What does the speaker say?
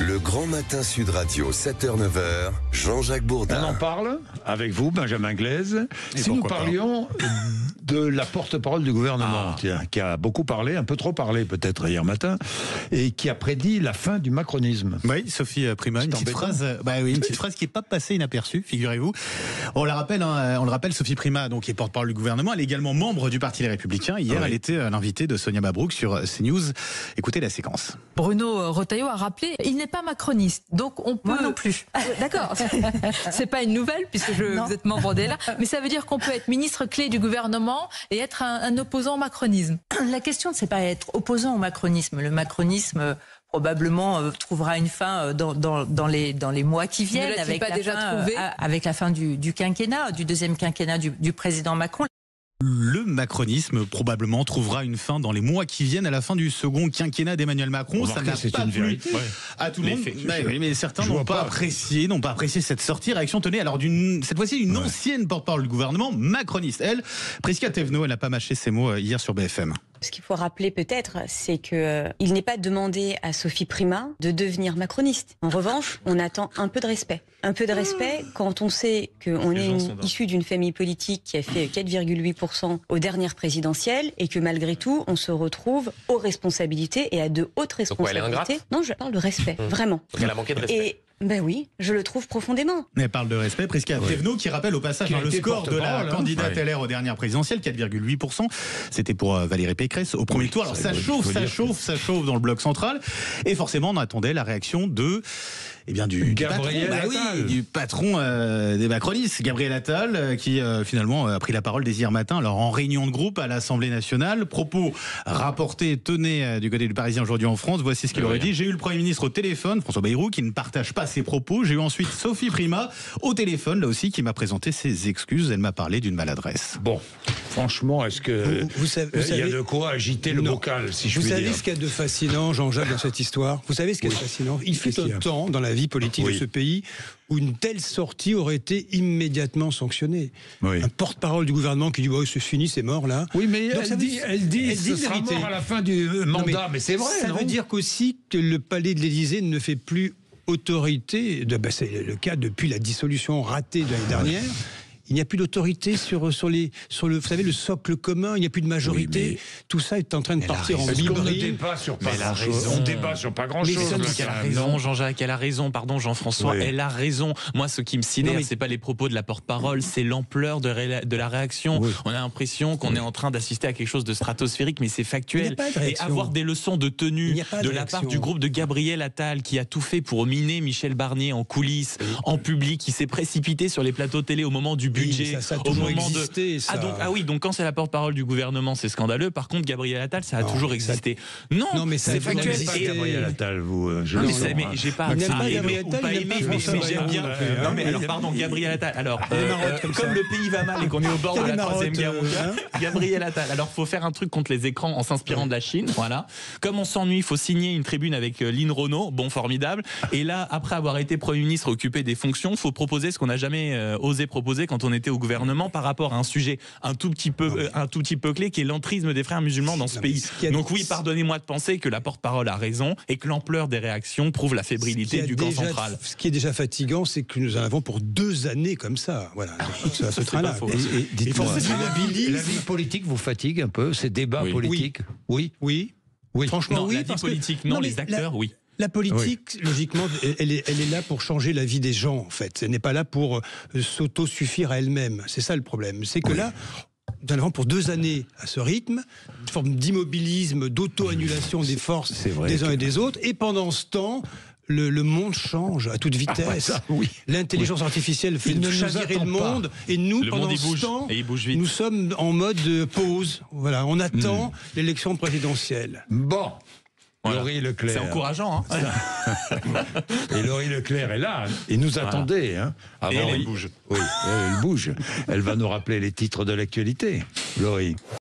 Le Grand Matin Sud Radio, 7h-9h, Jean-Jacques Bourdin. On en parle avec vous, Benjamin Glaise. Si nous parlions de la porte-parole du gouvernement, qui a beaucoup parlé, un peu trop parlé peut-être hier matin, et qui a prédit la fin du macronisme. Oui, Sophie Primas, une petite phrase qui n'est pas passée inaperçue, figurez-vous. On le rappelle, Sophie Primas, donc, qui est porte-parole du gouvernement, elle est également membre du Parti Les Républicains. Hier, elle était l'invitée de Sonia Mabrouk sur CNews. Écoutez la séquence. Bruno Retailleau a rappelé, il n'est pas macroniste, donc on peut... Moi non plus. D'accord, c'est pas une nouvelle puisque vous êtes membre d'ELA, mais ça veut dire qu'on peut être ministre clé du gouvernement et être un opposant au macronisme. La question, c'est pas être opposant au macronisme. Le macronisme probablement trouvera une fin dans les mois qui viennent, avec la fin du quinquennat, du deuxième quinquennat du président Macron. Le macronisme probablement trouvera une fin dans les mois qui viennent, à la fin du second quinquennat d'Emmanuel Macron. Ça n'a pas plu à tout le monde. Mais certains n'ont pas apprécié cette sortie. Réaction, tenez, alors cette fois-ci une ancienne porte-parole du gouvernement macroniste. Elle, Prisca Thévenot, elle n'a pas mâché ses mots hier sur BFM. Ce qu'il faut rappeler peut-être, c'est qu'il n'est pas demandé à Sophie Primas de devenir macroniste. En revanche, on attend un peu de respect. Un peu de respect quand on sait qu'on est issu d'une famille politique qui a fait 4,8% aux dernières présidentielles et que malgré tout, on se retrouve aux responsabilités et à de hautes responsabilités. Donc, elle est ingrate ? Non, je parle de respect, vraiment. Donc elle a manqué de respect. Ben oui, je le trouve profondément. Elle parle de respect. Prisca Thévenot qui rappelle au passage le score de la candidate LR aux dernières présidentielles, 4,8%. C'était pour Valérie Pécresse au premier tour. Alors ça chauffe dans le bloc central. Et forcément, on attendait la réaction du patron des macronistes, Gabriel Attal, qui finalement a pris la parole dès hier matin. Alors en réunion de groupe à l'Assemblée nationale, propos rapportés, tenez, du côté du Parisien aujourd'hui en France. Voici ce qu'il aurait dit. J'ai eu le Premier ministre au téléphone, François Bayrou, qui ne partage pas ses propos. J'ai eu ensuite Sophie Primas au téléphone, là aussi, qui m'a présenté ses excuses. Elle m'a parlé d'une maladresse. Bon, franchement, est-ce que il y a de quoi agiter le bocal, si je puis dire. Vous savez ce qu'il y a de fascinant, Jean-Jacques, dans cette histoire ? Vous savez ce qu'il y a de fascinant ? Il fut un temps dans la vie politique de ce pays où une telle sortie aurait été immédiatement sanctionnée. Un porte-parole du gouvernement qui dit c'est fini, c'est mort là. Oui, mais elle dit ce sera mort à la fin du mandat, mais c'est vrai. Ça veut dire qu'aussi que le palais de l'Élysée ne fait plus autorité. C'est le cas depuis la dissolution ratée de l'année dernière. Il n'y a plus d'autorité sur vous savez, le socle commun, il n'y a plus de majorité. Oui, tout ça est en train de partir en biberie. On ne débat sur pas grand-chose. On débat sur pas grand-chose. Elle a raison, Jean-Jacques, elle a raison, pardon Jean-François, elle a raison. Moi, ce qui me sidère, c'est pas les propos de la porte-parole, c'est l'ampleur de la réaction. On a l'impression qu'on est en train d'assister à quelque chose de stratosphérique, mais c'est factuel. Et avoir des leçons de tenue de la part du groupe de Gabriel Attal, qui a tout fait pour miner Michel Barnier en coulisses, en public, qui s'est précipité sur les plateaux télé au moment du budget, ça a toujours existé, ça. Donc quand c'est la porte-parole du gouvernement, c'est scandaleux. Par contre, Gabriel Attal, ça a toujours existé. Non, mais c'est factuel. Gabriel Attal, mais j'ai pas aimé ou pas aimé, mais j'aime bien. Non, mais alors, pardon, Gabriel Attal. Alors, comme le pays va mal et qu'on est au bord de la Troisième Guerre mondiale, Gabriel Attal. Alors, faut faire un truc contre les écrans en s'inspirant de la Chine. Voilà. Comme on s'ennuie, il faut signer une tribune avec Lynn Renault. Bon, formidable. Et là, après avoir été Premier ministre, occupé des fonctions, faut proposer ce qu'on n'a jamais osé proposer quand on était au gouvernement par rapport à un sujet un tout petit peu clé qui est l'entrisme des frères musulmans dans ce pays. Donc oui, pardonnez-moi de penser que la porte-parole a raison et que l'ampleur des réactions prouve la fébrilité du camp central. Ce qui est déjà fatigant, c'est que nous en avons pour 2 années comme ça. Voilà, ce train-là. La vie politique vous fatigue un peu, ces débats politiques? Oui. Franchement, non, oui. La vie politique, non, les acteurs, oui. La politique, logiquement, elle est là pour changer la vie des gens, en fait. Elle n'est pas là pour s'auto-suffire à elle-même. C'est ça le problème. C'est que là, nous en avons pour 2 années à ce rythme, une forme d'immobilisme, d'auto-annulation des forces des uns et des autres. Et pendant ce temps, le monde change à toute vitesse. L'intelligence artificielle fait chavirer le monde. Et nous, pendant ce temps, nous sommes en mode pause. Voilà, on attend l'élection présidentielle. Bon. Laurie Leclerc. C'est encourageant. Et Laurie Leclerc est là. Et nous attendait. Et elle bouge. Oui, elle bouge. Elle va nous rappeler les titres de l'actualité. Laurie.